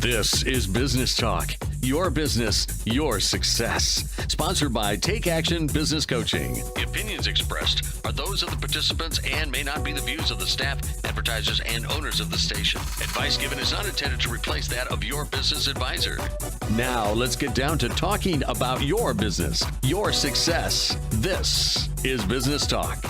This is Business Talk, your business, your success. Sponsored by Take Action Business Coaching. The opinions expressed are those of the participants and may not be the views of the staff, advertisers, and owners of the station. Advice given is not intended to replace that of your business advisor. Now, let's get down to talking about your business, your success. This is Business Talk.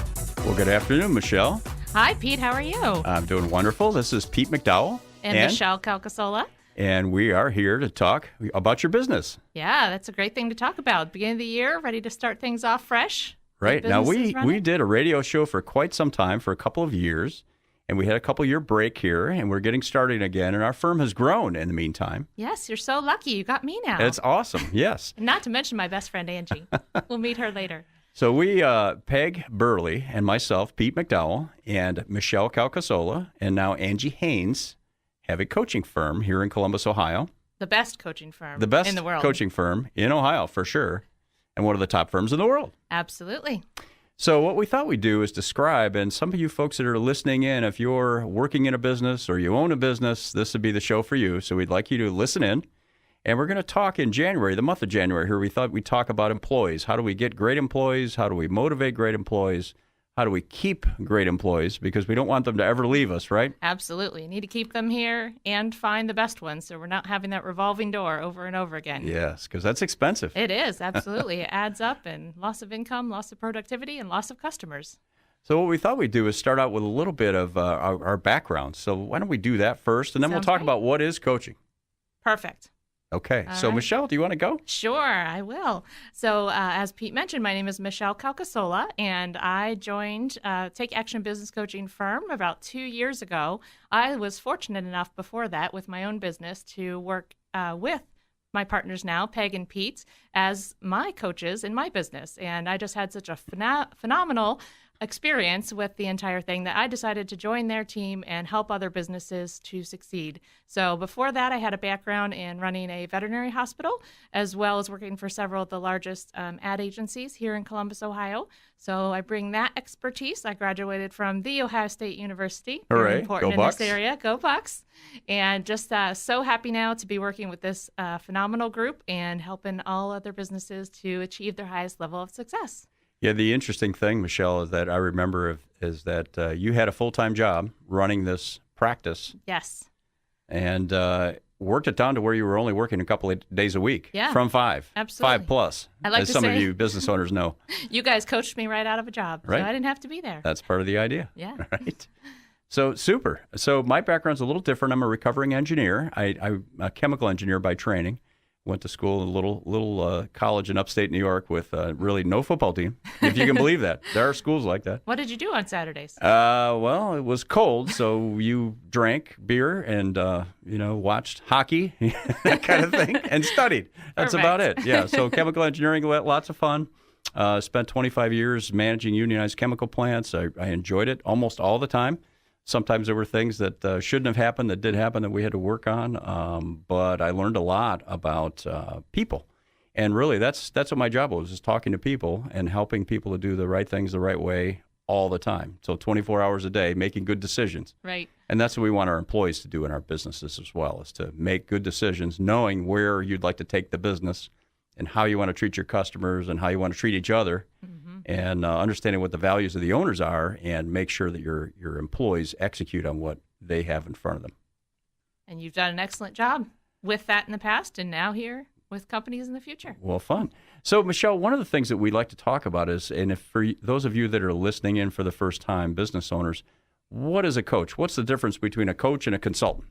Well, good afternoon, Michelle. Hi, Pete. How are you? I'm doing wonderful. This is Pete McDowell. And Michelle Calcasola. And we are here to talk about your business. Yeah, that's a great thing to talk about. Beginning of the year, ready to start things off fresh. Right. Now, we did a radio show for quite some time, for a couple of years, and we had a couple-year break here, and we're getting started again, and our firm has grown in the meantime. Yes, you're so lucky. You got me now. It's awesome, yes. And not to mention my best friend, Angie. We'll meet her later. So we, Peg Burley and myself, Pete McDowell, and Michelle Calcasola, and now Angie Haynes, have a coaching firm here in Columbus, Ohio. The best coaching firm in the world. Coaching firm in Ohio, for sure, and one of the top firms in the world. Absolutely. So what we thought we'd do is describe, and some of you folks that are listening in, if you're working in a business or you own a business, this would be the show for you. So we'd like you to listen in. And we're going to talk in January, the month of January here. We thought we'd talk about employees. How do we get great employees? How do we motivate great employees? How do we keep great employees? Because we don't want them to ever leave us, right? Absolutely. You need to keep them here and find the best ones so we're not having that revolving door over and over again. Yes, because that's expensive. It is, absolutely. It adds up, and loss of income, loss of productivity, and loss of customers. So what we thought we'd do is start out with a little bit of our background. So why don't we do that first, and then we'll talk about what is coaching. Perfect. Okay. All so, right. Michelle, do you want to go? Sure, I will. So, as Pete mentioned, my name is Michelle Calcasola, and I joined Take Action Business Coaching firm about 2 years ago. I was fortunate enough before that with my own business to work with my partners now, Peg and Pete, as my coaches in my business. And I just had such a phenomenal experience with the entire thing that I decided to join their team and help other businesses to succeed. So before that, I had a background in running a veterinary hospital, as well as working for several of the largest ad agencies here in Columbus, Ohio. So I bring that expertise. I graduated from The Ohio State University. All Very right. important Go in Bucks. this area. Go Bucks. And just so happy now to be working with this phenomenal group and helping all other businesses to achieve their highest level of success. Yeah, the interesting thing, Michelle, is that I remember is that you had a full-time job running this practice. Yes. And worked it down to where you were only working a couple of days a week. Yeah. From 5. Absolutely. 5 plus. I like as to some say- of you business owners know. You guys coached me right out of a job, Right. so I didn't have to be there. That's part of the idea. Yeah. Right. So super. So my background's a little different. I'm a recovering engineer. I'm a chemical engineer by training. Went to school in a little college in upstate New York with really no football team, if you can believe that. There are schools like that. What did you do on Saturdays? Well, it was cold, so you drank beer and watched hockey, that kind of thing, and studied. That's Perfect. about it. Yeah. So chemical engineering, lots of fun. Spent 25 years managing unionized chemical plants. I enjoyed it almost all the time. Sometimes there were things that shouldn't have happened that did happen that we had to work on, but I learned a lot about people. And really, that's what my job was, is talking to people and helping people to do the right things the right way all the time. So 24 hours a day, making good decisions. Right. And that's what we want our employees to do in our businesses as well, is to make good decisions, knowing where you'd like to take the business and how you want to treat your customers and how you want to treat each other. And understanding what the values of the owners are, and make sure that your employees execute on what they have in front of them. And you've done an excellent job with that in the past and now here with companies in the future. Well, fun. So, Michelle, one of the things that we like to talk about is, and if for those of you that are listening in for the first time, business owners, what is a coach? What's the difference between a coach and a consultant?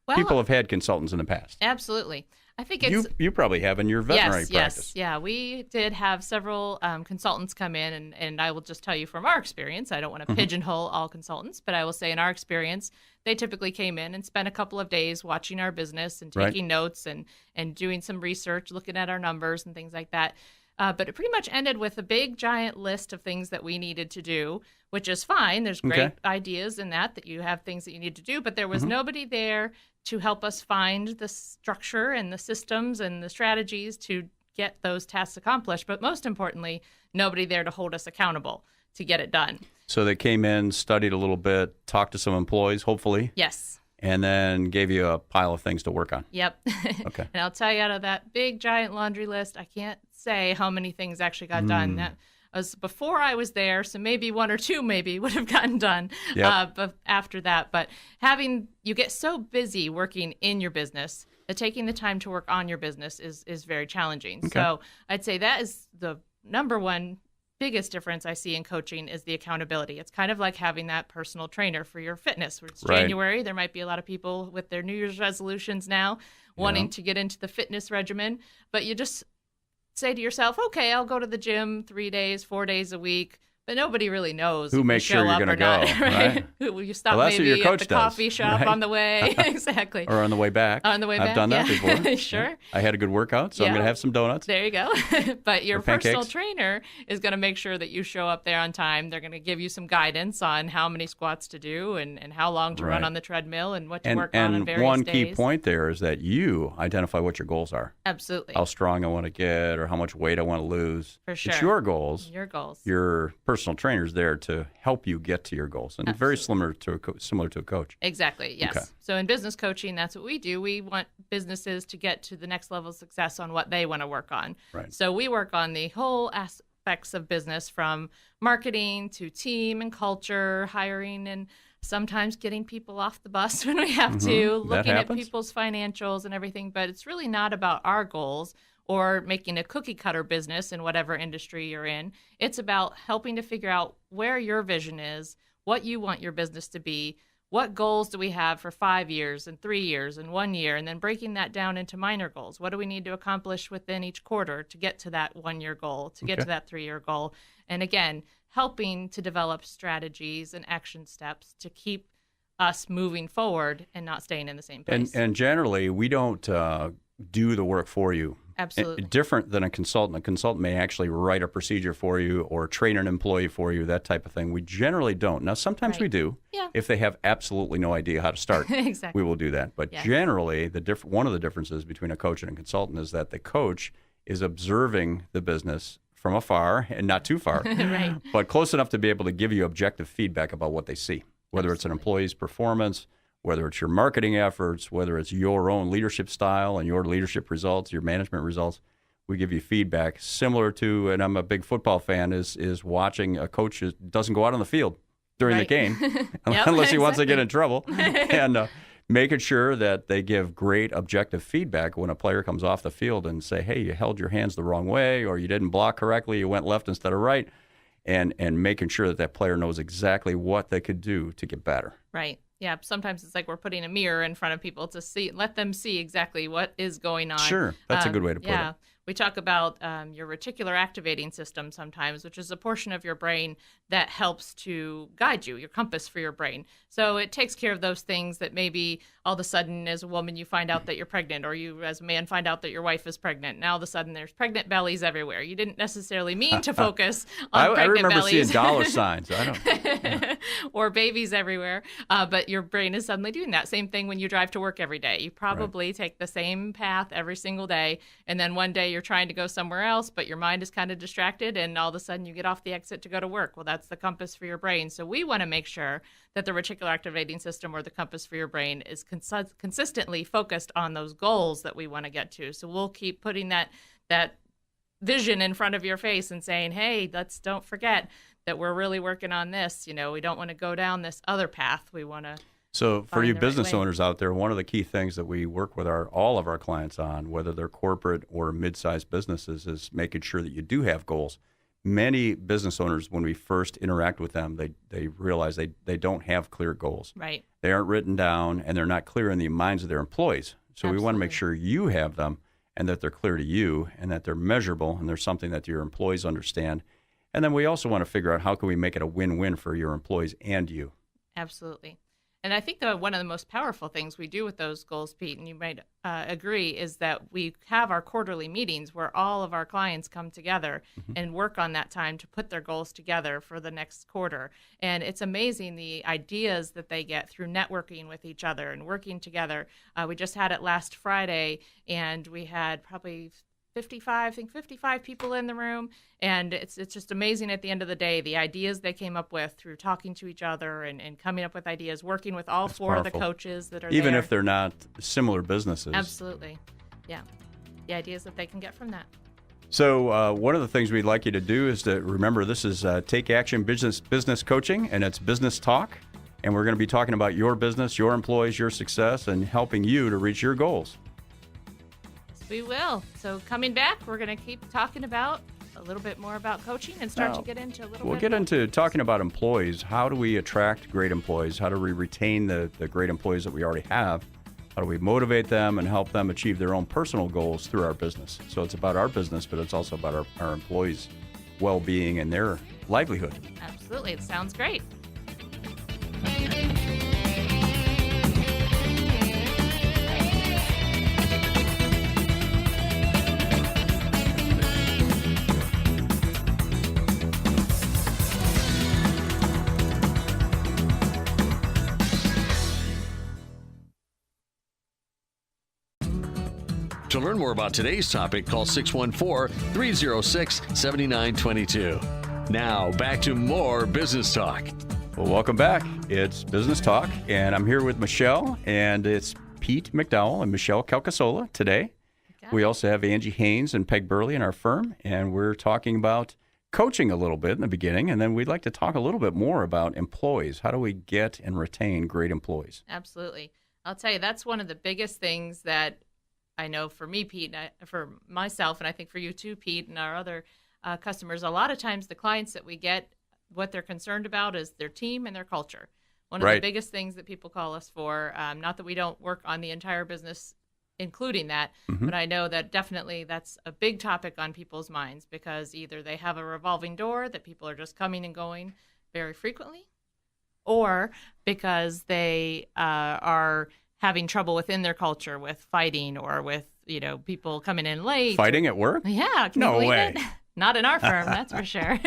Well, People have had consultants in the past. absolutely. I think it's You probably have in your veterinary yes, practice. yeah. We did have several consultants come in, and I will just tell you from our experience, I don't want to pigeonhole all consultants, but I will say in our experience, they typically came in and spent a couple of days watching our business and taking notes and doing some research, looking at our numbers and things like that. But it pretty much ended with a big, giant list of things that we needed to do, which is fine. There's great ideas in that you have things that you need to do, but there was nobody there to help us find the structure and the systems and the strategies to get those tasks accomplished. But most importantly, nobody there to hold us accountable to get it done. So they came in, studied a little bit, talked to some employees, hopefully. Yes. and then gave you a pile of things to work on. Yep. Okay. And I'll tell you, out of that big giant laundry list, I can't say how many things actually got done. That was before I was there, so maybe one or two maybe would have gotten done but after that. But you get so busy working in your business that taking the time to work on your business is very challenging. Okay. So I'd say that is the number one biggest difference I see in coaching is the accountability. It's kind of like having that personal trainer for your fitness. It's Right. January. There might be a lot of people with their New Year's resolutions now wanting to get into the fitness regimen, but you just say to yourself, okay, I'll go to the gym 3 days, 4 days a week. But nobody really knows Who if makes you sure show you're up gonna or not, go, right? You stop Well, that's what maybe your at coach the does, coffee shop right? on the way. Exactly. Or on the way back. On the way back, I've done that yeah. before. Sure. I had a good workout, so I'm Yeah. going to have some donuts. There you go. But your Or pancakes. personal trainer is going to make sure that you show up there on time. They're going to give you some guidance on how many squats to do and how long to run Right. on the treadmill and what to And, work on various one days. key point there is that you identify what your goals are. Absolutely. How strong I want to get or how much weight I want to lose. For sure. It's your goals. Your goals. Your personal trainer's there to help you get to your goals, and very similar to a coach. Exactly, yes. Okay. So in business coaching, that's what we do. We want businesses to get to the next level of success on what they want to work on. Right. So we work on the whole aspects of business, from marketing to team and culture, hiring, and sometimes getting people off the bus when we have to, That looking at happens. people's financials and everything. But it's really not about our goals or making a cookie cutter business in whatever industry you're in. It's about helping to figure out where your vision is, what you want your business to be, what goals do we have for 5 years and 3 years and 1 year, and then breaking that down into minor goals. What do we need to accomplish within each quarter to get to that 1 year goal, to get to that 3 year goal? And again, helping to develop strategies and action steps to keep us moving forward and not staying in the same place. And generally, we don't do the work for you. Absolutely. Different than a consultant. A consultant may actually write a procedure for you or train an employee for you, that type of thing. We generally don't. Now, sometimes Right. we do. Yeah. If they have absolutely no idea how to start, Exactly. we will do that. But Yes. generally, one of the differences between a coach and a consultant is that the coach is observing the business from afar and not too far, Right. but close enough to be able to give you objective feedback about what they see, whether it's an employee's performance, whether it's your marketing efforts, whether it's your own leadership style and your leadership results, your management results. We give you feedback similar to, and I'm a big football fan, is watching a coach who doesn't go out on the field during Right. the game Yep, unless he wants to get exactly. in trouble, and making sure that they give great objective feedback when a player comes off the field and say, hey, you held your hands the wrong way, or you didn't block correctly, you went left instead of right, and making sure that player knows exactly what they could do to get better. Right. Yeah. Sometimes it's like we're putting a mirror in front of people to let them see exactly what is going on. Sure. That's a good way to put yeah. it. We talk about your reticular activating system sometimes, which is a portion of your brain that helps to guide you, your compass for your brain. So it takes care of those things that maybe all of a sudden, as a woman, you find out that you're pregnant, or you, as a man, find out that your wife is pregnant. Now, all of a sudden, there's pregnant bellies everywhere. You didn't necessarily mean to focus on I pregnant remember bellies. seeing dollar signs. I don't. Or babies everywhere, but your brain is suddenly doing that. Same thing when you drive to work every day. You probably take the same path every single day, and then one day you're trying to go somewhere else, but your mind is kind of distracted, and all of a sudden you get off the exit to go to work. Well, that's the compass for your brain. So we want to make sure that the reticular activating system, or the compass for your brain, is consistently focused on those goals that we want to get to. So we'll keep putting that vision in front of your face and saying, hey, don't forget that we're really working on this. We don't want to go down this other path. We want to. So for find you the right business way. owners out there, one of the key things that we work with all of our clients on, whether they're corporate or mid-sized businesses, is making sure that you do have goals. Many business owners, when we first interact with them, they realize they don't have clear goals. Right. They aren't written down, and they're not clear in the minds of their employees. So we want to make Absolutely. sure you have them, and that they're clear to you, and that they're measurable, and they're something that your employees understand. And then we also want to figure out how can we make it a win-win for your employees and you. Absolutely. And I think that one of the most powerful things we do with those goals, Pete, and you might agree, is that we have our quarterly meetings where all of our clients come together and work on that time to put their goals together for the next quarter. And it's amazing the ideas that they get through networking with each other and working together. We just had it last Friday, and we had probably 55, I think 55 people in the room, and it's just amazing at the end of the day, the ideas they came up with through talking to each other and coming up with ideas, working with all That's four of powerful. the coaches that are Even there. if they're not similar businesses. Absolutely. Yeah. The ideas that they can get from that. So one of the things we'd like you to do is to remember this is Take Action Business Coaching, and it's business talk. And we're going to be talking about your business, your employees, your success, and helping you to reach your goals. We will. So coming back, we're going to keep talking about a little bit more about coaching and start Now, to get into a little We'll bit get about into talking about employees. How do we attract great employees? How do we retain the great employees that we already have? How do we motivate them and help them achieve their own personal goals through our business? So it's about our business, but it's also about our employees' well-being and their livelihood. Absolutely. It sounds great. To learn more about today's topic, call 614-306-7922. Now, back to more Business Talk. Well, welcome back. It's Business Talk, and I'm here with Michelle, and it's Pete McDowell and Michelle Calcasola today. We also have Angie Haynes and Peg Burley in our firm, and we're talking about coaching a little bit in the beginning, and then we'd like to talk a little bit more about employees. How do we get and retain great employees? Absolutely. I'll tell you, that's one of the biggest things that I know for me, Pete, and for myself, and I think for you too, Pete, and our other customers, a lot of times the clients that we get, what they're concerned about is their team and their culture. One of the biggest things that people call us for, not that we don't work on the entire business, including that, but I know that definitely that's a big topic on people's minds because either they have a revolving door that people are just coming and going very frequently, or because they are having trouble within their culture with fighting or with, people coming in late. Fighting at work? Yeah. Can you No believe way. it? Not in our firm, that's for sure.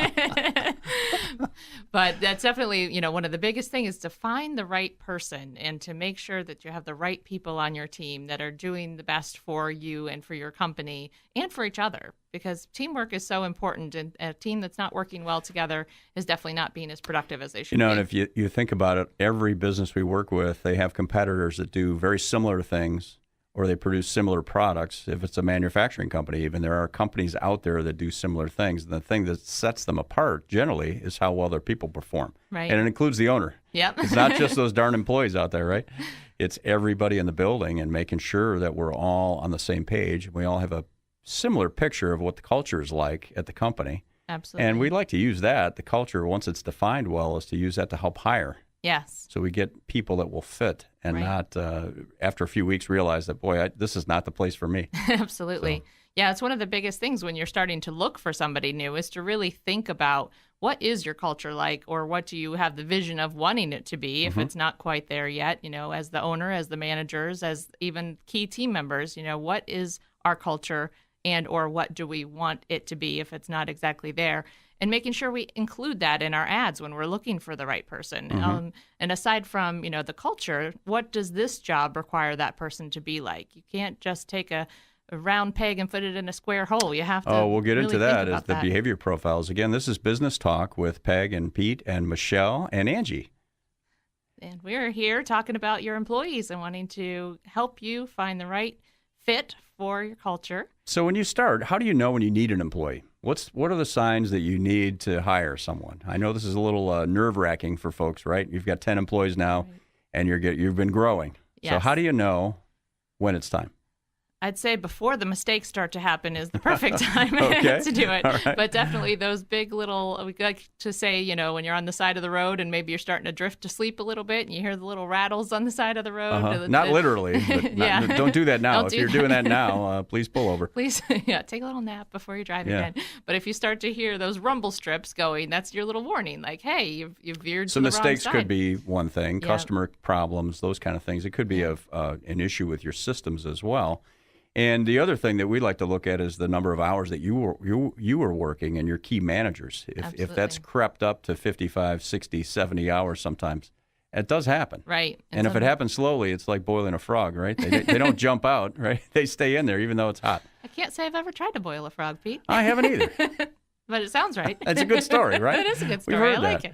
But that's definitely, one of the biggest things is to find the right person and to make sure that you have the right people on your team that are doing the best for you and for your company and for each other. Because teamwork is so important, and a team that's not working well together is definitely not being as productive as they should be. And if you think about it, every business we work with, they have competitors that do very similar things or they produce similar products. If it's a manufacturing company, even there are companies out there that do similar things. And the thing that sets them apart generally is how well their people perform. Right. And it includes the owner. Yep. It's not just those darn employees out there, right? It's everybody in the building and making sure that we're all on the same page. We all have a similar picture of what the culture is like at the company. Absolutely. And we like to use that, the culture, once it's defined well, is to use that to help hire. Yes. So we get people that will fit and not, after a few weeks, realize that, boy, this is not the place for me. Absolutely. So. Yeah, it's one of the biggest things when you're starting to look for somebody new is to really think about what is your culture like, or what do you have the vision of wanting it to be if it's not quite there yet, as the owner, as the managers, as even key team members, what is our culture and or what do we want it to be if it's not exactly there? And making sure we include that in our ads when we're looking for the right person. And aside from, the culture, what does this job require that person to be like? You can't just take a round peg and put it in a square hole. You have to we'll get really into that think as about the that. behavior profiles. Again, this is Business Talk with Peg and Pete and Michelle and Angie. And we're here talking about your employees and wanting to help you find the right fit for your culture. So when you start, how do you know when you need an employee? What are the signs that you need to hire someone? I know this is a little nerve-wracking for folks, right? You've got 10 employees now, and you've been growing. Yes. So how do you know when it's time? I'd say before the mistakes start to happen is the perfect time Okay. to do it. All right. But definitely those big little, we like to say, when you're on the side of the road and maybe you're starting to drift to sleep a little bit and you hear the little rattles on the side of the road. Not literally, but Yeah. don't do that now. Don't If do you're that. doing that now, please pull over. Please, take a little nap before you drive Yeah. again. But if you start to hear those rumble strips going, that's your little warning. Like, hey, you've veered So to the wrong mistakes side. could be one thing, Yeah. customer problems, those kind of things. It could be an issue with your systems as well. And the other thing that we like to look at is the number of hours that you were working and your key managers. If that's Absolutely. crept up to 55, 60, 70 hours sometimes, it does happen. Right. And if it happens slowly, it's like boiling a frog, right? They don't jump out, right? They stay in there even though it's hot. I can't say I've ever tried to boil a frog, Pete. I haven't either. But it sounds right. It's a good story, right? It is a good We've story. heard I like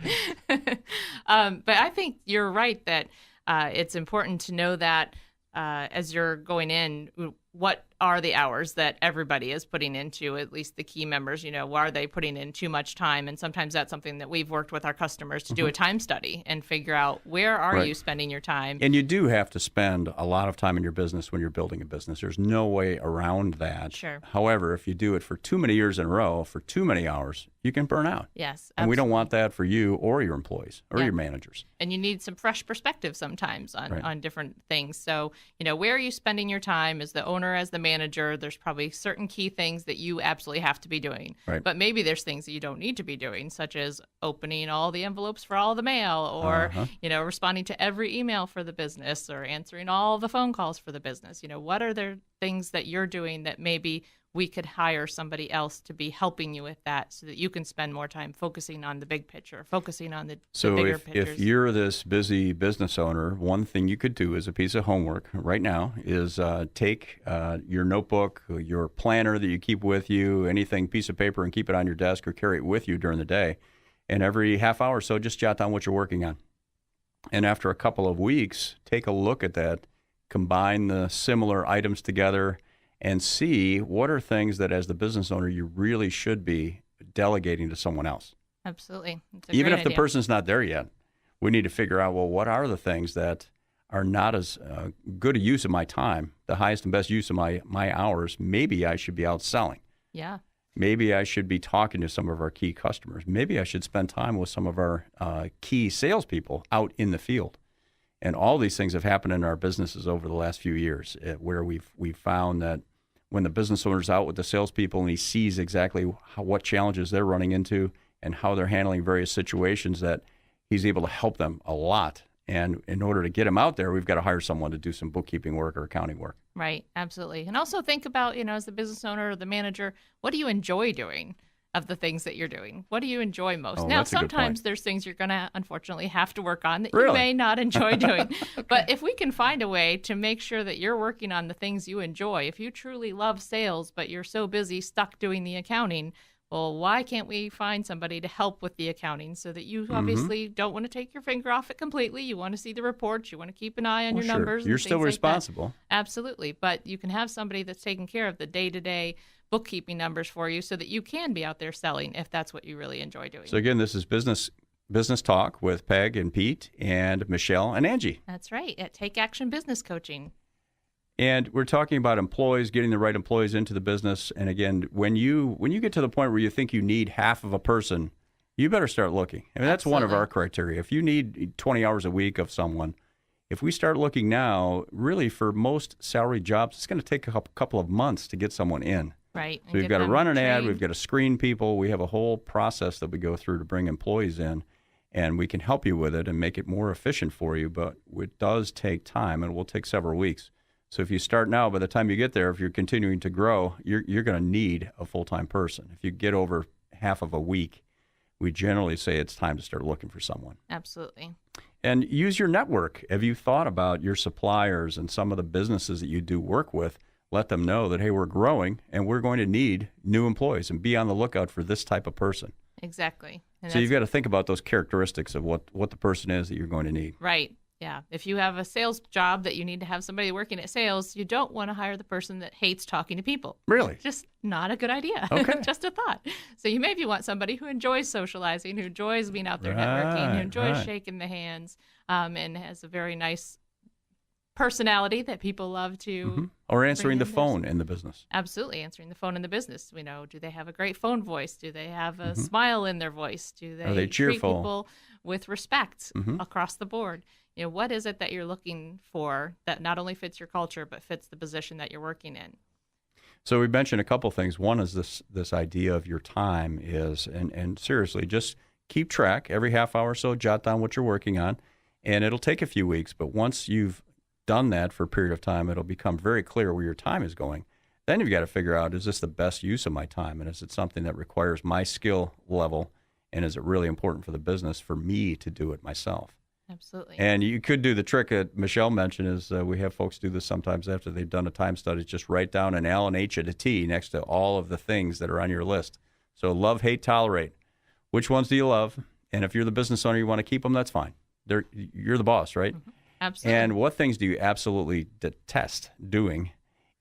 it. But I think you're right that it's important to know that as you're going in, what are the hours that everybody is putting into, at least the key members, are they putting in too much time? And sometimes that's something that we've worked with our customers to do a time study and figure out where are Right. you spending your time. And you do have to spend a lot of time in your business when you're building a business. There's no way around that. Sure. However, if you do it for too many years in a row, for too many hours, you can burn out. Yes. And we don't absolutely. want that for you or your employees or Yeah. your managers. And you need some fresh perspective sometimes on, Right. on different things. So, where are you spending your time as the owner, as the manager? There's probably certain key things that you absolutely have to be doing. Right. But maybe there's things that you don't need to be doing, such as opening all the envelopes for all the mail or, responding to every email for the business or answering all the phone calls for the business. What are there things that you're doing that maybe we could hire somebody else to be helping you with that so that you can spend more time focusing on the big picture, focusing on the So bigger if pictures. you're this busy business owner, one thing you could do as a piece of homework right now is take your notebook, your planner that you keep with you, anything, piece of paper, and keep it on your desk or carry it with you during the day. And every half hour or so, just jot down what you're working on. And after a couple of weeks, take a look at that, combine the similar items together, and see what are things that as the business owner you really should be delegating to someone else. Absolutely. It's a Even great if the idea. person's not there yet, we need to figure out, well, what are the things that are not as good a use of my time, the highest and best use of my hours? Maybe I should be out selling. Yeah. Maybe I should be talking to some of our key customers. Maybe I should spend time with some of our key salespeople out in the field. And all these things have happened in our businesses over the last few years, where we've found that when the business owner's out with the salespeople and he sees exactly what challenges they're running into and how they're handling various situations, that he's able to help them a lot. And in order to get him out there, we've got to hire someone to do some bookkeeping work or accounting work. Right. Absolutely. And also think about, as the business owner or the manager, what do you enjoy doing of the things that you're doing? What do you enjoy most? Oh, Now, that's a good sometimes point. there's things you're going to unfortunately have to work on that you Really? may not enjoy doing. But if we can find a way to make sure that you're working on the things you enjoy, if you truly love sales, but you're so busy stuck doing the accounting, well, why can't we find somebody to help with the accounting so that you obviously don't want to take your finger off it completely? You want to see the reports. You want to keep an eye on Well, your sure. numbers. and You're things still like that. responsible. Absolutely. But you can have somebody that's taking care of the day-to-day bookkeeping numbers for you so that you can be out there selling if that's what you really enjoy doing. So again, this is business talk with Peg and Pete and Michelle and Angie. That's right. At Take Action Business Coaching. And we're talking about employees, getting the right employees into the business. And again, when you get to the point where you think you need half of a person, you better start looking. I mean, that's one of Absolutely. our criteria. If you need 20 hours a week of someone, if we start looking now, really for most salary jobs, it's going to take a couple of months to get someone in. Right. So we've got to run an ad, we've got to screen people, we have a whole process that we go through to bring employees in, and we can help you with it and make it more efficient for you, but it does take time, and it will take several weeks. So if you start now, by the time you get there, if you're continuing to grow, you're going to need a full-time person. If you get over half of a week, we generally say it's time to start looking for someone. Absolutely. And use your network. Have you thought about your suppliers and some of the businesses that you do work with? Let them know that, hey, we're growing and we're going to need new employees, and be on the lookout for this type of person. Exactly. And So you've got to think about those characteristics of what the person is that you're going to need. Right. Yeah. If you have a sales job that you need to have somebody working at sales, you don't want to hire the person that hates talking to people. Really? Just not a good idea. Okay. Just a thought. So you maybe want somebody who enjoys socializing, who enjoys being out there networking, who enjoys right. shaking the hands, and has a very nice personality that people love to. Or answering the in phone in the business. Absolutely. Answering the phone in the business. Do they have a great phone voice? Do they have a smile in their voice? Do they treat cheerful? people with respect across the board? What is it that you're looking for that not only fits your culture, but fits the position that you're working in? So we mentioned a couple things. One is this idea of your time is, and seriously, just keep track every half hour or so, jot down what you're working on, and it'll take a few weeks, but once you've done that for a period of time, it'll become very clear where your time is going. Then you've got to figure out, is this the best use of my time? And is it something that requires my skill level? And is it really important for the business for me to do it myself? Absolutely. And you could do the trick that Michelle mentioned is we have folks do this sometimes after they've done a time study, just write down an L, an H, and a T next to all of the things that are on your list. So love, hate, tolerate. Which ones do you love? And if you're the business owner, you want to keep them, that's fine. You're the boss, right? Mm-hmm. Absolutely. And what things do you absolutely detest doing?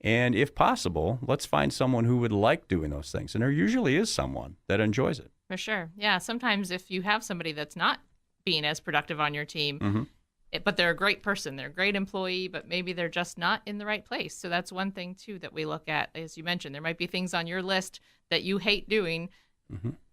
And if possible, let's find someone who would like doing those things. And there usually is someone that enjoys it. For sure. Yeah. Sometimes if you have somebody that's not being as productive on your team, but they're a great person, they're a great employee, but maybe they're just not in the right place. So that's one thing, too, that we look at. As you mentioned, there might be things on your list that you hate doing,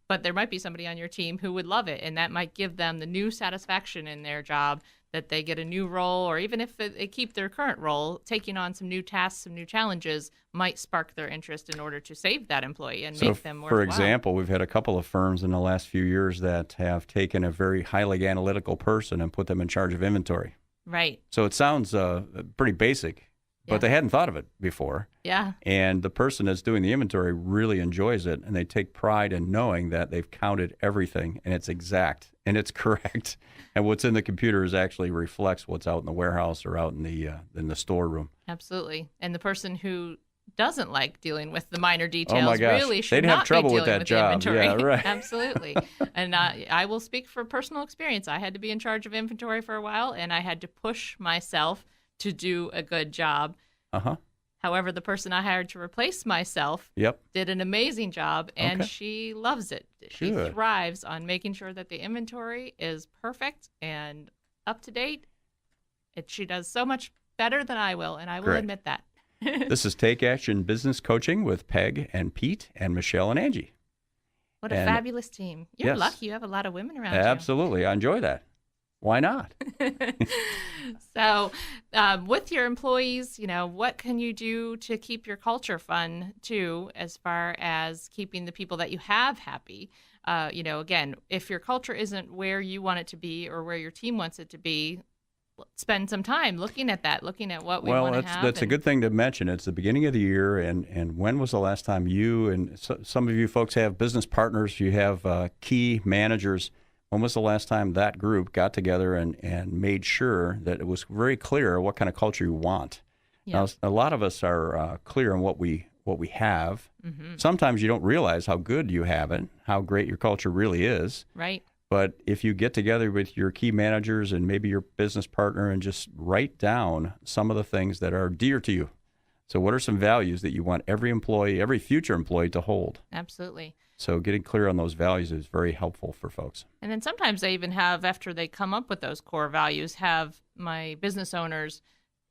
but there might be somebody on your team who would love it. And that might give them the new satisfaction in their job that they get a new role, or even if they keep their current role, taking on some new tasks, some new challenges might spark their interest in order to save that employee and make them worthwhile. For example, we've had a couple of firms in the last few years that have taken a very highly analytical person and put them in charge of inventory. Right. So it sounds pretty basic, but they hadn't thought of it before. Yeah. And the person that's doing the inventory really enjoys it, and they take pride in knowing that they've counted everything, and it's exact, and it's correct. And what's in the computers actually reflects what's out in the warehouse or out in the storeroom. Absolutely. And the person who doesn't like dealing with the minor details gosh. really should They'd have not trouble be with dealing that with job. the inventory. Yeah, right. Absolutely. And I will speak from personal experience. I had to be in charge of inventory for a while, and I had to push myself to do a good job. However, the person I hired to replace myself did an amazing job, and she loves it. She thrives on making sure that the inventory is perfect and up to date. She does so much better than I will, and I will admit that. This is Take Action Business Coaching with Peg and Pete and Michelle and Angie. What a fabulous team. You're lucky you have a lot of women around you. Absolutely. I enjoy that. Why not? So with your employees, what can you do to keep your culture fun, too, as far as keeping the people that you have happy? Again, if your culture isn't where you want it to be or where your team wants it to be, spend some time looking at that, looking at what we want to have. Well, that's a good thing to mention. It's the beginning of the year, and when was the last time you and some of you folks have business partners, you have key managers. When was the last time that group got together and made sure that it was very clear what kind of culture you want? Now, a lot of us are clear on what we have. Sometimes you don't realize how good you have it, how great your culture really is. Right. But if you get together with your key managers and maybe your business partner and just write down some of the things that are dear to you. So what are some values that you want every employee, every future employee to hold? Absolutely. So getting clear on those values is very helpful for folks. And then sometimes they even have, after they come up with those core values, have my business owners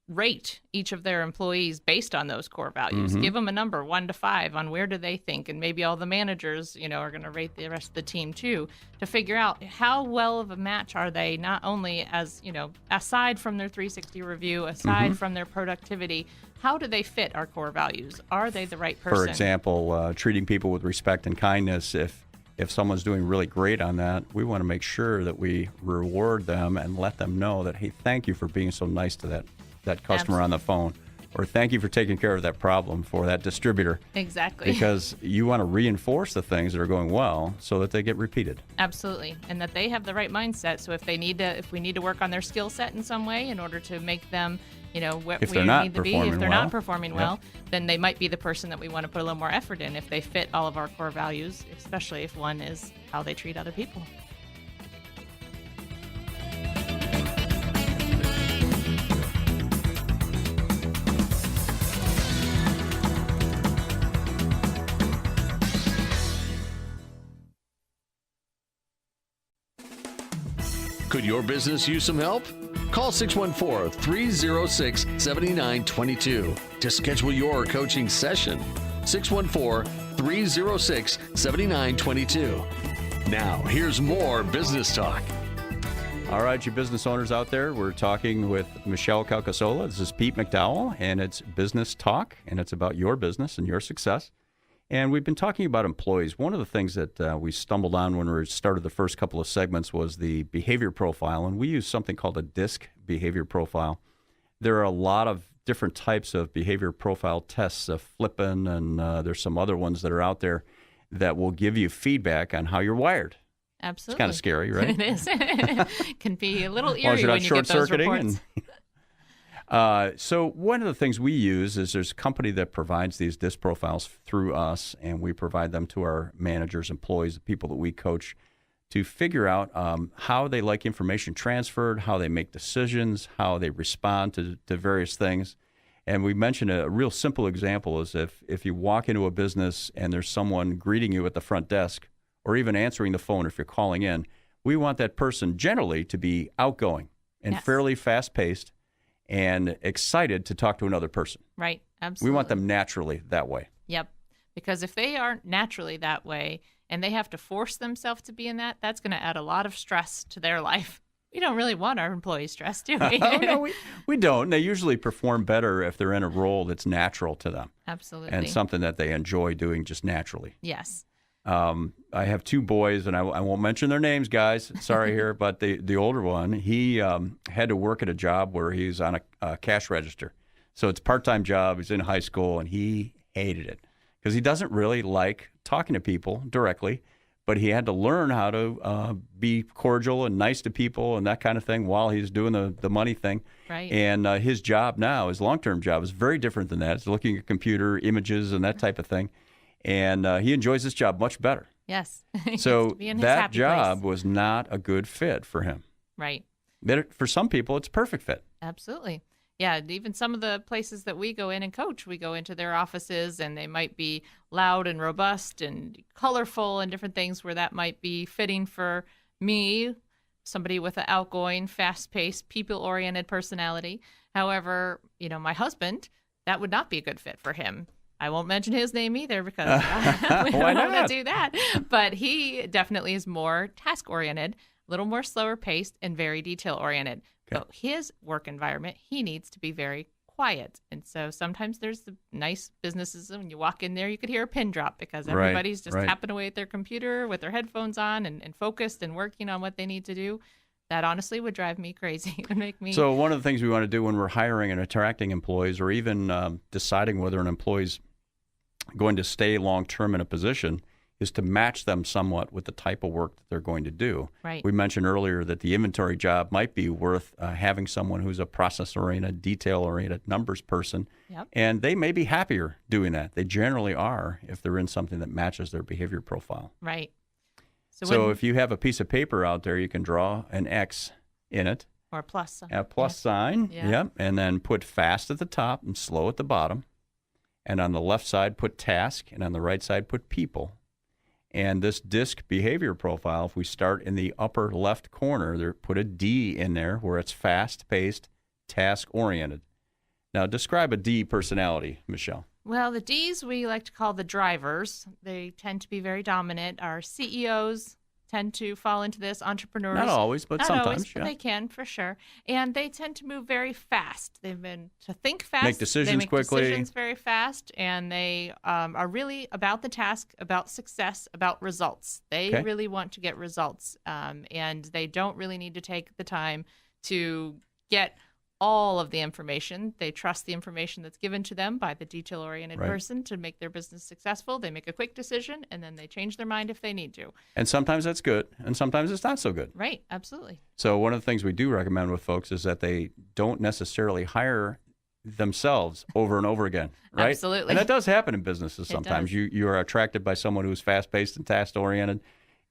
rate each of their employees based on those core values. Give them a number, 1 to 5, on where do they think, and maybe all the managers, are going to rate the rest of the team too, to figure out how well of a match are they, not only as, aside from their 360 review, aside from their productivity, how do they fit our core values? Are they the right person? For example, treating people with respect and kindness. If someone's doing really great on that, we want to make sure that we reward them and let them know that, hey, thank you for being so nice to that customer on the phone, or thank you for taking care of that problem for that distributor. Exactly. Because you want to reinforce the things that are going well so that they get repeated. Absolutely. And that they have the right mindset. So if we need to work on their skill set in some way in order to make them, what if we they're not need to be, if they're not performing well, then they might be the person that we want to put a little more effort in if they fit all of our core values, especially if one is how they treat other people. Could your business use some help? Call 614-306-7922 to schedule your coaching session. 614-306-7922. Now, here's more business talk. All right, you business owners out there, we're talking with Michelle Calcasola. This is Pete McDowell, and it's Business Talk, and it's about your business and your success. And we've been talking about employees. One of the things that we stumbled on when we started the first couple of segments was the behavior profile, and we use something called a DISC behavior profile. There are a lot of different types of behavior profile tests, Flippin, and there's some other ones that are out there that will give you feedback on how you're wired. Absolutely. It's kind of scary, right? It is. Can be a little As long as eerie you're not when you get those short-circuiting. reports. So one of the things we use is there's a company that provides these DISC profiles through us, and we provide them to our managers, employees, the people that we coach, to figure out how they like information transferred, how they make decisions, how they respond to various things. And we mentioned a real simple example is if you walk into a business and there's someone greeting you at the front desk or even answering the phone if you're calling in, we want that person generally to be outgoing and Yes. fairly fast-paced and excited to talk to another person. Right. Absolutely. We want them naturally that way. Yep. Because if they aren't naturally that way and they have to force themselves to be in that, that's going to add a lot of stress to their life. We don't really want our employees stressed, do we? Oh, no, we don't. They usually perform better if they're in a role that's natural to them Absolutely. and something that they enjoy doing just naturally. Yes. I have two boys, and I won't mention their names, guys. Sorry here, but the older one, he had to work at a job where he's on a cash register. So it's a part-time job. He's in high school, and he hated it because he doesn't really like talking to people directly, but he had to learn how to be cordial and nice to people and that kind of thing while he's doing the money thing. Right. And his job now, his long-term job, is very different than that. It's looking at computer images and that type of thing. And he enjoys this job much better. Yes. He gets So to be in his that happy job place. was not a good fit for him. Right. But for some people, it's a perfect fit. Absolutely. Yeah, even some of the places that we go in and coach, we go into their offices and they might be loud and robust and colorful and different things where that might be fitting for me, somebody with an outgoing, fast-paced, people-oriented personality. However, my husband, that would not be a good fit for him. I won't mention his name either because we Why don't want not? to do that. But he definitely is more task-oriented, a little more slower-paced, and very detail-oriented. Okay. So his work environment, he needs to be very quiet. And so sometimes there's the nice businesses, and when you walk in there, you could hear a pin drop because Right, everybody's just right. tapping away at their computer with their headphones on and focused and working on what they need to do. That honestly would drive me crazy. It would make me... So one of the things we want to do when we're hiring and attracting employees or even deciding whether an employee's going to stay long-term in a position is to match them somewhat with the type of work that they're going to do. Right. We mentioned earlier that the inventory job might be worth having someone who's a process-oriented, detail-oriented, numbers person, Yep. and they may be happier doing that. They generally are if they're in something that matches their behavior profile. Right. So when- if you have a piece of paper out there, you can draw an X in it, or a plus. a plus sign, Yeah. yep, and then put fast at the top and slow at the bottom. And on the left side, put task, and on the right side, put people. And this DISC behavior profile, if we start in the upper left corner, put a D in there where it's fast-paced, task-oriented. Now, describe a D personality, Michelle. Well, the Ds we like to call the drivers. They tend to be very dominant. Our CEOs tend to fall into this, entrepreneurs. Not always, but Not sometimes. always, but yeah. they can for sure. And they tend to move very fast. They've been to think fast. Make decisions they make quickly. decisions very fast, and they are really about the task, about success, about results. They Okay. really want to get results, and they don't really need to take the time to get all of the information. They trust the information that's given to them by the detail-oriented Right. person to make their business successful. They make a quick decision, and then they change their mind if they need to. And sometimes that's good, and sometimes it's not so good. Right, absolutely. So one of the things we do recommend with folks is that they don't necessarily hire themselves over and over again, right? Absolutely. And that does happen in businesses It sometimes. does. You are attracted by someone who's fast-paced and task-oriented,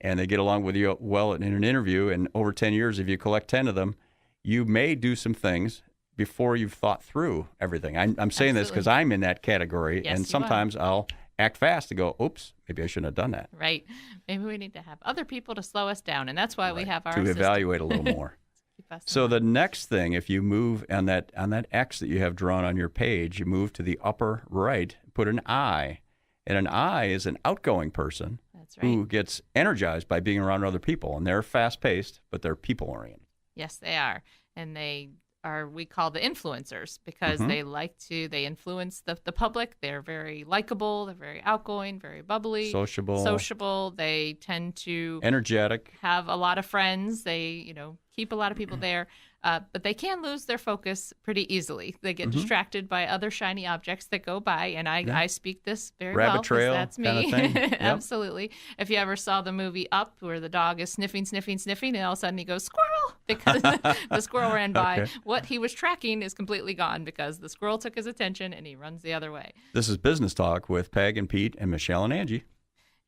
and they get along with you well in an interview, and over 10 years, if you collect 10 of them, you may do some things before you've thought through everything. I'm saying this because I'm in that category, Yes, and you are. sometimes I'll act fast and go, oops, maybe I shouldn't have done that. Right. Maybe we need to have other people to slow us down, and that's why we have our to assistant. evaluate a little more. Keep us in So line. the next thing, if you move on that X that you have drawn on your page, you move to the upper right, put an I. And an I is an outgoing person That's right. who gets energized by being around other people. And they're fast-paced, but they're people-oriented. Yes, they are. And they are, we call the influencers because Mm-hmm. they influence the public. They're very likable. They're very outgoing, very bubbly, Sociable. They tend to Energetic. have a lot of friends. They, keep a lot of people there, but they can lose their focus pretty easily. They get distracted by other shiny objects that go by, and I speak this very well. Rabbit trail, that's me. kind of thing. Yep. Absolutely. If you ever saw the movie Up, where the dog is sniffing, and all of a sudden he goes, squirrel, because the squirrel ran by. Okay. What he was tracking is completely gone because the squirrel took his attention and he runs the other way. This is Business Talk with Peg and Pete and Michelle and Angie.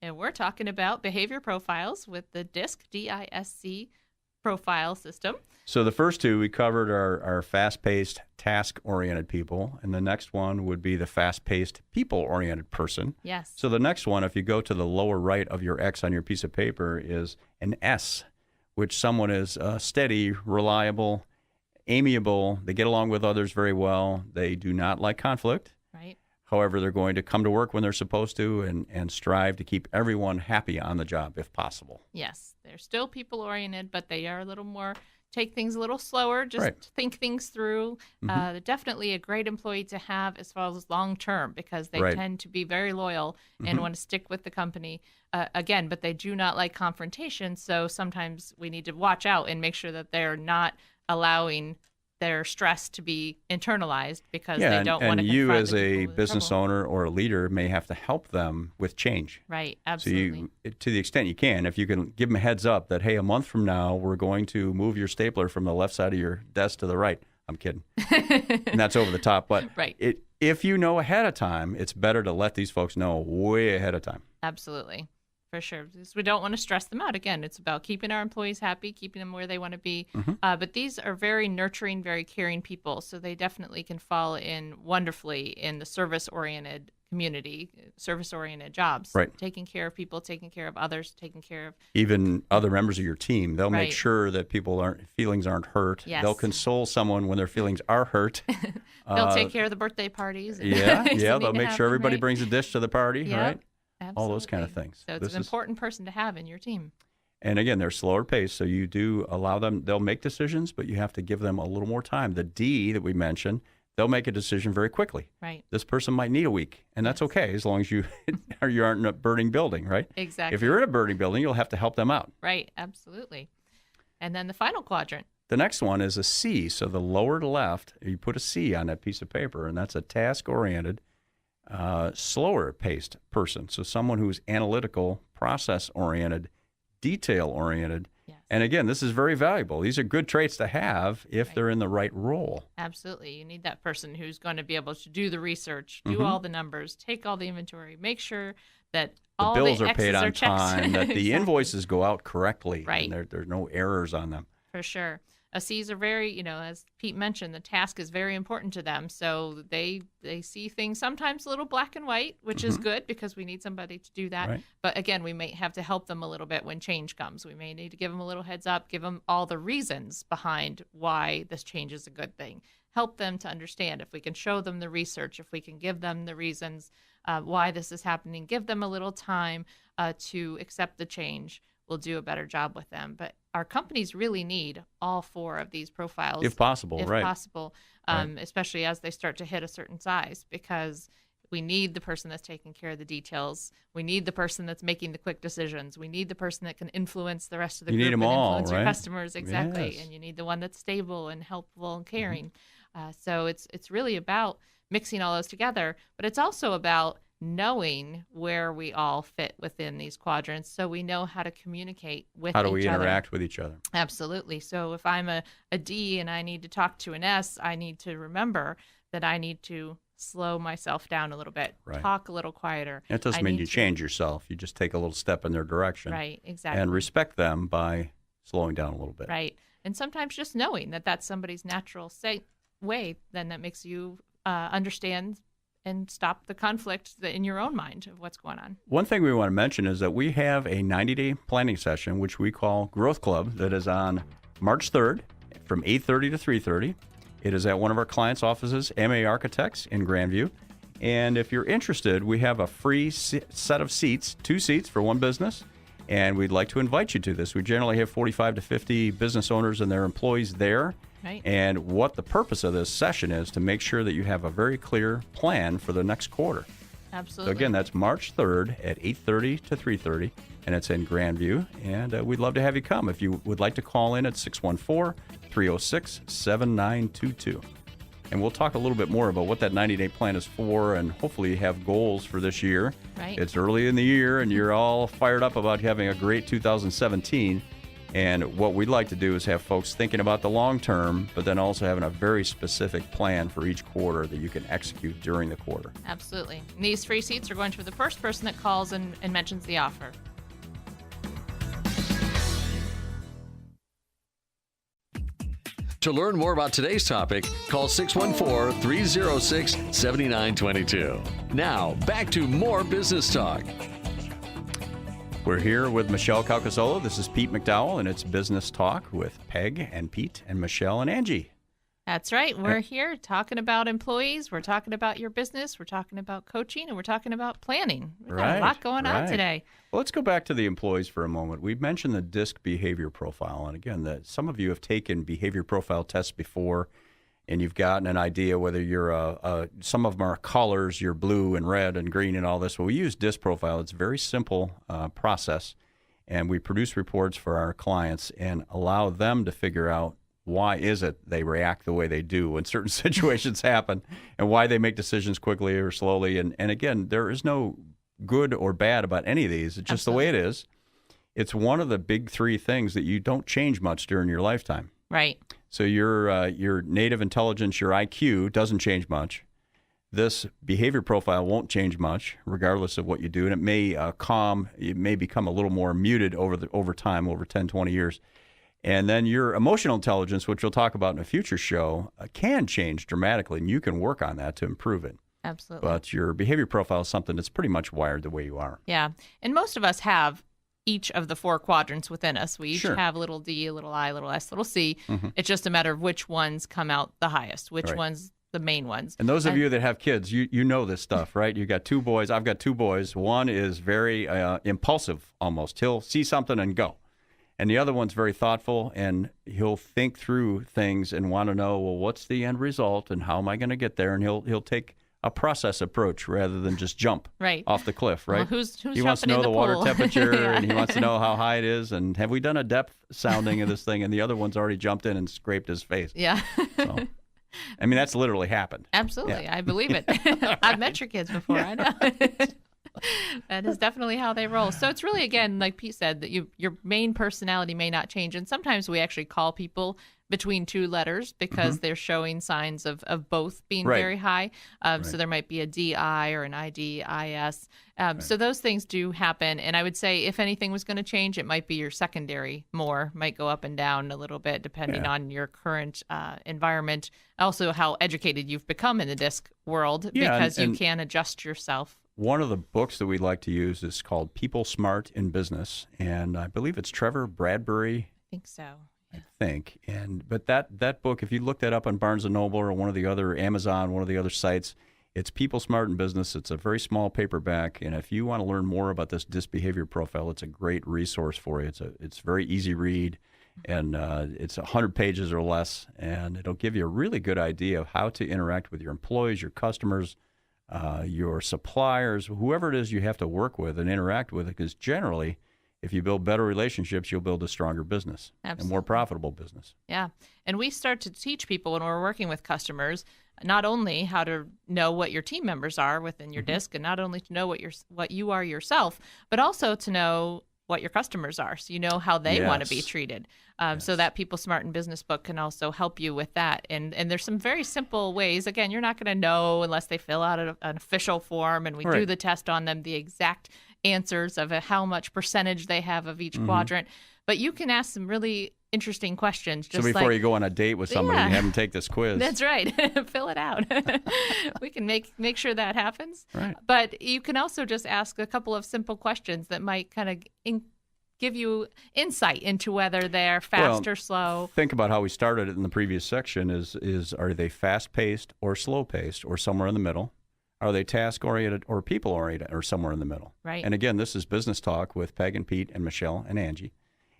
And we're talking about behavior profiles with the DISC, D-I-S-C, profile system. So the first two we covered are fast-paced, task-oriented people, and the next one would be the fast-paced, people-oriented person. Yes. So the next one, if you go to the lower right of your X on your piece of paper, is an S, which someone is steady, reliable, amiable. They get along with others very well. They do not like conflict. Right. However, they're going to come to work when they're supposed to and strive to keep everyone happy on the job if possible. Yes. They're still people-oriented, but they are a little more, take things a little slower, just Right. think things through. They're definitely a great employee to have as far as long-term because they Right. tend to be very loyal and want to stick with the company. Again, but they do not like confrontation, so sometimes we need to watch out and make sure that they're not allowing their stress to be internalized because they don't want to and you confront as the a people with business trouble. owner or a leader may have to help them with change. Right, So absolutely. to the extent you can, if you can give them a heads up that, hey, a month from now, we're going to move your stapler from the left side of your desk to the right. I'm kidding. And that's over the top. But Right. if you know ahead of time, it's better to let these folks know way ahead of time. Absolutely. For sure. Because we don't want to stress them out. Again, it's about keeping our employees happy, keeping them where they want to be. But these are very nurturing, very caring people. So they definitely can fall in wonderfully in the service-oriented community, service-oriented jobs. Right. Taking care of people, taking care of others, taking care of. Even other members of your team, they'll make Right. sure that feelings aren't hurt. Yes. They'll console someone when their feelings are hurt. They'll take care of the birthday parties. And Yeah, things yeah. that They'll need to make sure happen, everybody right? brings a dish to the party, Yep. right? Absolutely. All those kind of things. So it's This an is- important person to have in your team. And again, they're slower paced, so you do allow them, they'll make decisions, but you have to give them a little more time. The D that we mentioned, they'll make a decision very quickly. Right. This person might need a week, and that's okay as long as you you aren't in a burning building, right? Exactly. If you're in a burning building, you'll have to help them out. Right. Absolutely. And then the final quadrant. The next one is a C. So the lower left, you put a C on that piece of paper, and that's a task-oriented, slower-paced person. So someone who's analytical, process-oriented, detail-oriented. Yes. And again, this is very valuable. These are good traits to have if they're in the right role. Absolutely. You need that person who's going to be able to do the research, do all the numbers, take all the inventory, make sure that The all bills the are paid X's on checked. time, that the Exactly. invoices go out correctly, Right. and there's no errors on them. For sure. C's are very, as Pete mentioned, the task is very important to them. So they see things sometimes a little black and white, which is good because we need somebody to do that. Right. But again, we may have to help them a little bit when change comes. We may need to give them a little heads up, give them all the reasons behind why this change is a good thing. Help them to understand. If we can show them the research, if we can give them the reasons why this is happening, give them a little time to accept the change, we'll do a better job with them. But our companies really need all four of these profiles. If possible, if right. possible, especially as they start to hit a certain size, because we need the person that's taking care of the details. We need the person that's making the quick decisions. We need the person that can influence the rest of the You group need 'em and all, influence your right? customers. Exactly. Yes. And you need the one that's stable and helpful and caring. So it's really about mixing all those together, but it's also about knowing where we all fit within these quadrants so we know how to communicate with each How other. do we interact with each other? Absolutely. So if I'm a D and I need to talk to an S, I need to remember that I need to slow myself down a little bit, Right. talk a little quieter. It doesn't I mean need you to- change yourself. You just take a little step in their direction. Right, exactly. And respect them by slowing down a little bit. Right. And sometimes just knowing that that's somebody's natural way, then that makes you understand and stop the conflict in your own mind of what's going on. One thing we want to mention is that we have a 90-day planning session, which we call Growth Club, that is on March 3rd from 8:30 to 3:30. It is at one of our clients' offices, MA Architects in Grandview. And if you're interested, we have a free set of seats, 2 seats for one business, and we'd like to invite you to this. We generally have 45 to 50 business owners and their employees there. Right. And what the purpose of this session is to make sure that you have a very clear plan for the next quarter. Absolutely. So again, that's March 3rd at 8:30 to 3:30, and it's in Grandview. And we'd love to have you come. If you would like to call in at 614-306-7922. And we'll talk a little bit more about what that 90-day plan is for, and hopefully have goals for this year. Right. It's early in the year, and you're all fired up about having a great 2017. And what we'd like to do is have folks thinking about the long term, but then also having a very specific plan for each quarter that you can execute during the quarter. Absolutely. And these free seats are going to the first person that calls and mentions the offer. To learn more about today's topic, call 614-306-7922. Now, back to more business talk. We're here with Michelle Calcasola. This is Pete McDowell, and it's Business Talk with Peg and Pete and Michelle and Angie. That's right. We're here talking about employees. We're talking about your business. We're talking about coaching, and we're talking about planning. We've got a lot going on today. Well, let's go back to the employees for a moment. We've mentioned the DISC behavior profile. And again, some of you have taken behavior profile tests before, and you've gotten an idea whether you're some of them are colors, you're blue and red and green and all this. Well, we use DISC profile. It's a very simple process, and we produce reports for our clients and allow them to figure out why is it they react the way they do when certain situations happen, and why they make decisions quickly or slowly. And again, there is no good or bad about any of these. It's just the way it is. It's one of the big three things that you don't change much during your lifetime. Right. So your native intelligence, your IQ, doesn't change much. This behavior profile won't change much, regardless of what you do, and it may it may become a little more muted over time, over 10, 20 years. And then your emotional intelligence, which we'll talk about in a future show, can change dramatically, and you can work on that to improve it. Absolutely. But your behavior profile is something that's pretty much wired the way you are. Yeah. And most of us have each of the four quadrants within us. We each Sure. have a little D, a little I, a little S, a little C. Mm-hmm. It's just a matter of which ones come out the highest, which Right. ones the main ones. And those of you that have kids, you know this stuff, right? You got two boys. I've got two boys. One is very impulsive almost. He'll see something and go. And the other one's very thoughtful, and he'll think through things and want to know, well, what's the end result and how am I going to get there? And he'll take a process approach rather than just jump Right. off the cliff, right? Well, who's he wants to jumping know in the the water pool? temperature, Yeah. and he wants to know how high it is, and have we done a depth sounding of this thing? And the other one's already jumped in and scraped his face. Yeah. So, I mean, that's literally happened. Absolutely. Yeah. I believe it. I've met your kids before. I know. That is definitely how they roll. So it's really, again, like Pete said, that your main personality may not change. And sometimes we actually call people between two letters because they're showing signs of both being Right. very high. So there might be a DI or an IDIS. So those things do happen. And I would say if anything was going to change, it might be your secondary more, might go up and down a little bit depending on your current environment. Also, how educated you've become in the DISC world because you can adjust yourself. One of the books that we like to use is called People Smart in Business, and I believe it's Trevor Bradbury. I think so. I think. But that book, if you look that up on Barnes & Noble or one of the other, Amazon, one of the other sites, it's People Smart in Business. It's a very small paperback, and if you want to learn more about this DISC behavior profile, it's a great resource for you. It's very easy read, and it's 100 pages or less, and it'll give you a really good idea of how to interact with your employees, your customers, your suppliers, whoever it is you have to work with and interact with, because generally, if you build better relationships, you'll build a stronger business and more profitable business. Yeah. And we start to teach people when we're working with customers, not only how to know what your team members are within your DISC, and not only to know what you are yourself, but also to know what your customers are, so you know how they want to be treated. So that People Smart in Business book can also help you with that. And there's some very simple ways. Again, you're not going to know unless they fill out an official form and we do the test on them, the exact answers of how much percentage they have of each quadrant. But you can ask some really interesting questions. Just so before you go on a date with somebody, you have them take this quiz. That's right. Fill it out. We can make sure that happens. Right. But you can also just ask a couple of simple questions that might kind of give you insight into whether they're fast or slow. Think about how we started it in the previous section is are they fast-paced or slow-paced or somewhere in the middle? Are they task-oriented or people-oriented or somewhere in the middle? Right. And again, this is Business Talk with Peg and Pete and Michelle and Angie.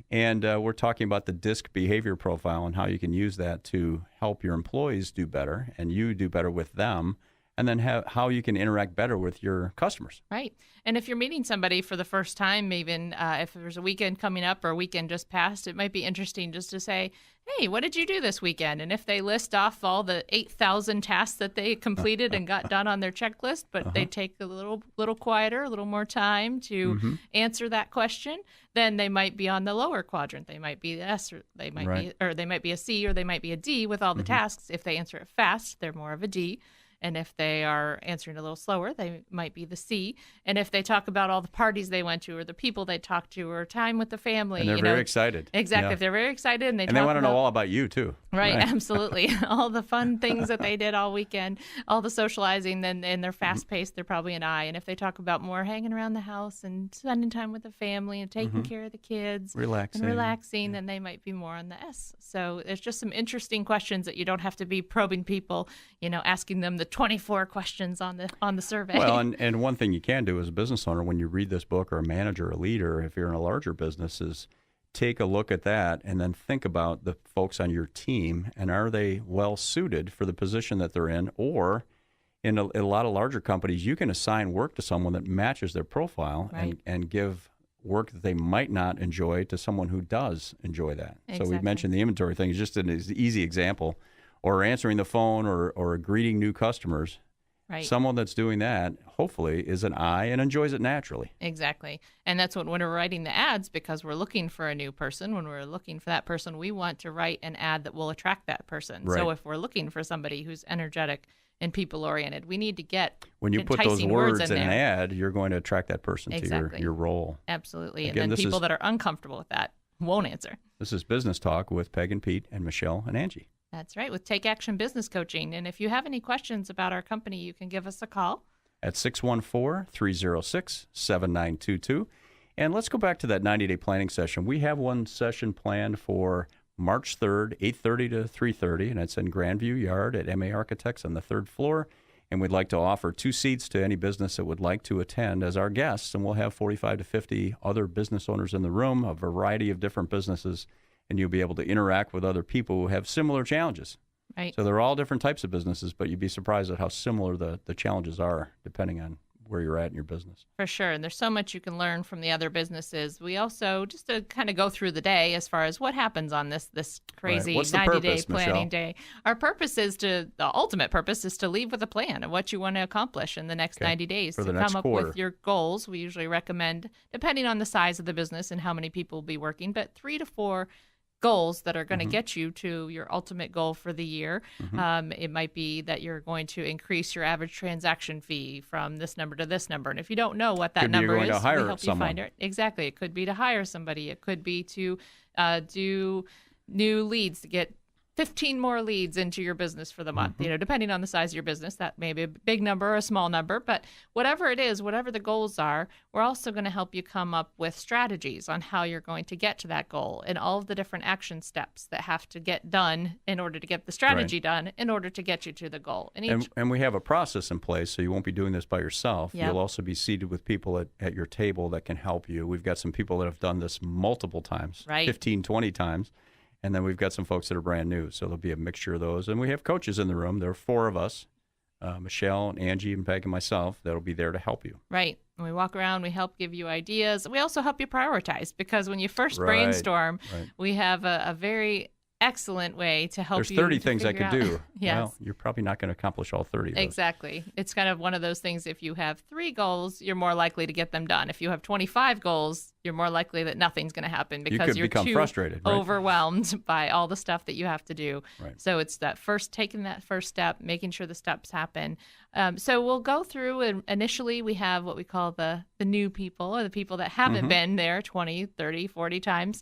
And we're talking about the DISC behavior profile and how you can use that to help your employees do better and you do better with them. and then how you can interact better with your customers. Right. And if you're meeting somebody for the first time, even if there's a weekend coming up or a weekend just passed, it might be interesting just to say, hey, what did you do this weekend? And if they list off all the 8,000 tasks that they completed and got done on their checklist, but they take a little quieter, a little more time to answer that question, then they might be on the lower quadrant. They might be the S, or they might be a C, or they might be a D with all the tasks. If they answer it fast, they're more of a D. And if they are answering a little slower, they might be the C. And if they talk about all the parties they went to or the people they talked to or time with the family. And they're very excited. Exactly. Yeah. If they're very excited and they want to know all about you, too. Right, absolutely. All the fun things that they did all weekend, all the socializing, then and they're fast-paced, they're probably an I. And if they talk about more hanging around the house and spending time with the family and taking care of the kids. Relaxing. Then they might be more on the S. So there's just some interesting questions that you don't have to be probing people, asking them the 24 questions on the survey. Well, and one thing you can do as a business owner when you read this book, or a manager, or a leader, if you're in a larger business, is take a look at that and then think about the folks on your team, and are they well suited for the position that they're in? Or in a lot of larger companies, you can assign work to someone that matches their profile, and give work that they might not enjoy to someone who does enjoy that. Exactly. So we mentioned the inventory thing is just an easy example, or answering the phone, or greeting new customers. Right. Someone that's doing that, hopefully, is an I and enjoys it naturally. Exactly. And that's when we're writing the ads, because we're looking for a new person. When we're looking for that person, we want to write an ad that will attract that person. Right. So if we're looking for somebody who's energetic and people-oriented, we need to get when you put those enticing words in in an there. ad, you're going to attract that person Exactly. to your role. Absolutely. Again, and then people that are uncomfortable with that won't answer. This is Business Talk with Peg and Pete and Michelle and Angie. That's right, with Take Action Business Coaching. And if you have any questions about our company, you can give us a call at 614-306-7922. And let's go back to that 90-day planning session. We have one session planned for March 3rd, 8:30 to 3:30, and it's in Grandview Yard at MA Architects on the 3rd floor. And we'd like to offer 2 seats to any business that would like to attend as our guests. And we'll have 45 to 50 other business owners in the room, a variety of different businesses, and you'll be able to interact with other people who have similar challenges. Right. So they're all different types of businesses, but you'd be surprised at how similar the challenges are depending on where you're at in your business. For sure. And there's so much you can learn from the other businesses. We also, just to kind of go through the day as far as what happens on this crazy 90-day planning day. Our purpose is the ultimate purpose is to leave with a plan of what you want to accomplish in the next 90 days. For the to next come up quarter. with your goals. We usually recommend, depending on the size of the business and how many people will be working, but 3 to 4 goals that are going to get you to your ultimate goal for the year. It might be that you're going to increase your average transaction fee from this number to this number. And if you don't know what that number is, we help you find it. Exactly. It could be to hire somebody. It could be to do new leads, to get 15 more leads into your business for the month, depending on the size of your business. That may be a big number or a small number, but whatever it is, whatever the goals are, we're also going to help you come up with strategies on how you're going to get to that goal and all of the different action steps that have to get done in order to get the strategy done in order to get you to the goal. And we have a process in place, so you won't be doing this by yourself. Yep. You'll also be seated with people at your table that can help you. We've got some people that have done this multiple times, 15, 20 times. And then we've got some folks that are brand new, so there'll be a mixture of those. And we have coaches in the room. There are 4 of us, Michelle and Angie and Peg and myself, that'll be there to help you. Right. And we walk around, we help give you ideas. We also help you prioritize, because when you first brainstorm, we have a very excellent way to help you. There's 30 things I could out. do. Yes. Well, you're probably not going to accomplish all 30 of those. Exactly. It's kind of one of those things, if you have 3 goals, you're more likely to get them done. If you have 25 goals, you're more likely that nothing's going to happen because you're become too frustrated, right? overwhelmed by all the stuff that you have to do. Right. So it's taking that first step, making sure the steps happen. So we'll go through, and initially we have what we call the new people, or the people that haven't been there 20, 30, 40 times,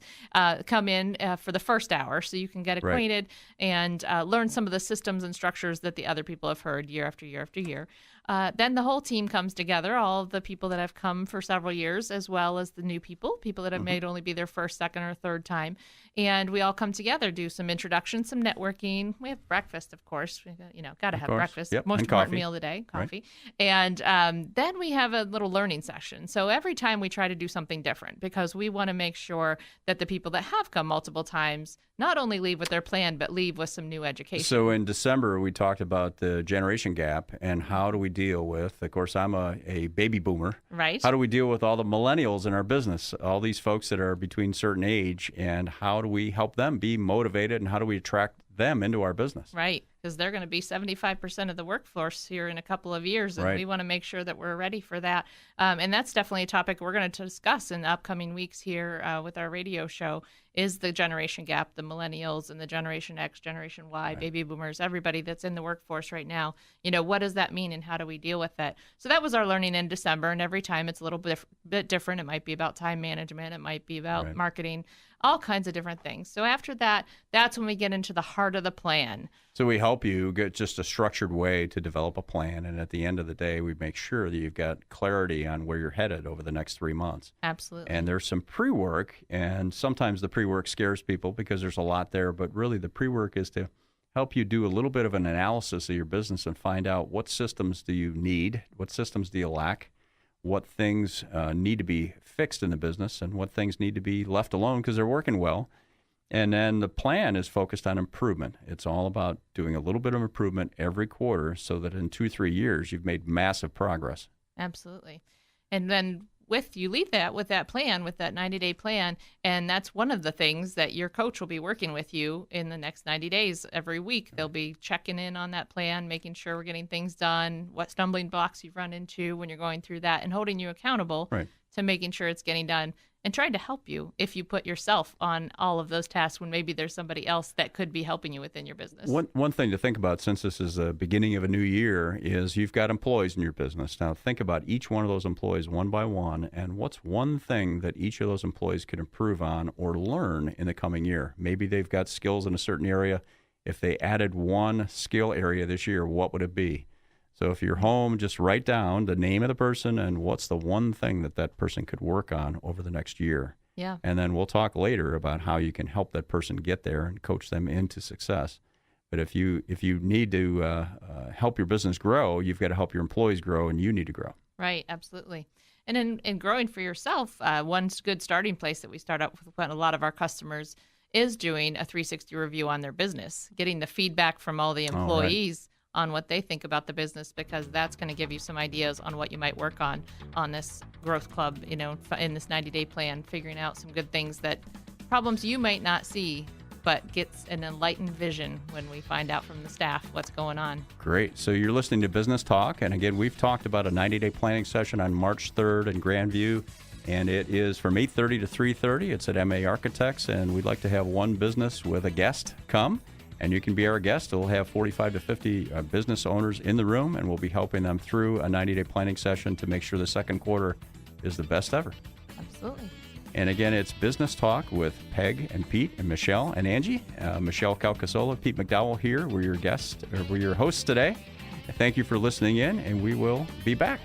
come in for the first hour so you can get acquainted and learn some of the systems and structures that the other people have heard year after year after year. Then the whole team comes together, all of the people that have come for several years, as well as the new people that have may only be their first, second, or third time. And we all come together, do some introductions, some networking. We have breakfast, of course. Got to have breakfast. Yep. Most and important coffee. meal of the day, coffee. Right. And then we have a little learning session. So every time we try to do something different, because we want to make sure that the people that have come multiple times not only only leave with their plan, but leave with some new education. So in December, we talked about the generation gap and how do we deal with, of course, I'm a baby boomer. Right. How do we deal with all the millennials in our business, all these folks that are between certain age, and how do we help them be motivated, and how do we attract them into our business? Right, because they're going to be 75% of the workforce here in a couple of years, and Right. we want to make sure that we're ready for that. And that's definitely a topic we're going to discuss in the upcoming weeks here with our radio show, is the generation gap, the millennials and the Generation X, Generation Y, baby boomers, everybody that's in the workforce right now. What does that mean and how do we deal with it? So that was our learning in December, and every time it's a little bit different. It might be about time management. It might be about marketing, all kinds of different things. So after that, that's when we get into the heart of the plan. So we help you get just a structured way to develop a plan, and at the end of the day, we make sure that you've got clarity on where you're headed over the next 3 months. Absolutely. And there's some pre-work, and sometimes the pre-work scares people because there's a lot there, but really the pre-work is to help you do a little bit of an analysis of your business and find out what systems do you need, what systems do you lack, what things need to be fixed in the business, and what things need to be left alone because they're working well. And then the plan is focused on improvement. It's all about doing a little bit of improvement every quarter so that in 2-3 years, you've made massive progress. Absolutely. And then you lead that with that plan, with that 90-day plan, and that's one of the things that your coach will be working with you in the next 90 days. Every week, they'll be checking in on that plan, making sure we're getting things done, what stumbling blocks you've run into when you're going through that, and holding you accountable to making sure it's getting done, and trying to help you if you put yourself on all of those tasks when maybe there's somebody else that could be helping you within your business. One thing to think about, since this is the beginning of a new year, is you've got employees in your business. Now think about each one of those employees one by one, and what's one thing that each of those employees could improve on or learn in the coming year. Maybe they've got skills in a certain area. If they added one skill area this year, what would it be? So if you're home, just write down the name of the person and what's the one thing that that person could work on over the next year. Yeah. And then we'll talk later about how you can help that person get there and coach them into success. But if you need to help your business grow, you've got to help your employees grow, and you need to grow. Right, absolutely. And in growing for yourself, one good starting place that we start out with a lot of our customers is doing a 360 review on their business, getting the feedback from all the employees on what they think about the business, because that's going to give you some ideas on what you might work on this growth club, in this 90-day plan, figuring out some good things, that problems you might not see, but gets an enlightened vision when we find out from the staff what's going on. Great. So you're listening to Business Talk. And again, we've talked about a 90-day planning session on March 3rd in Grandview. And it is from 8:30 to 3:30. It's at MA Architects. And we'd like to have one business with a guest come. And you can be our guest. We'll have 45 to 50 business owners in the room, and we'll be helping them through a 90-day planning session to make sure the second quarter is the best ever. Absolutely. And again, it's Business Talk with Peg and Pete and Michelle and Angie. Michelle Calcasola, Pete McDowell here. We're your hosts today. Thank you for listening in, and we will be back.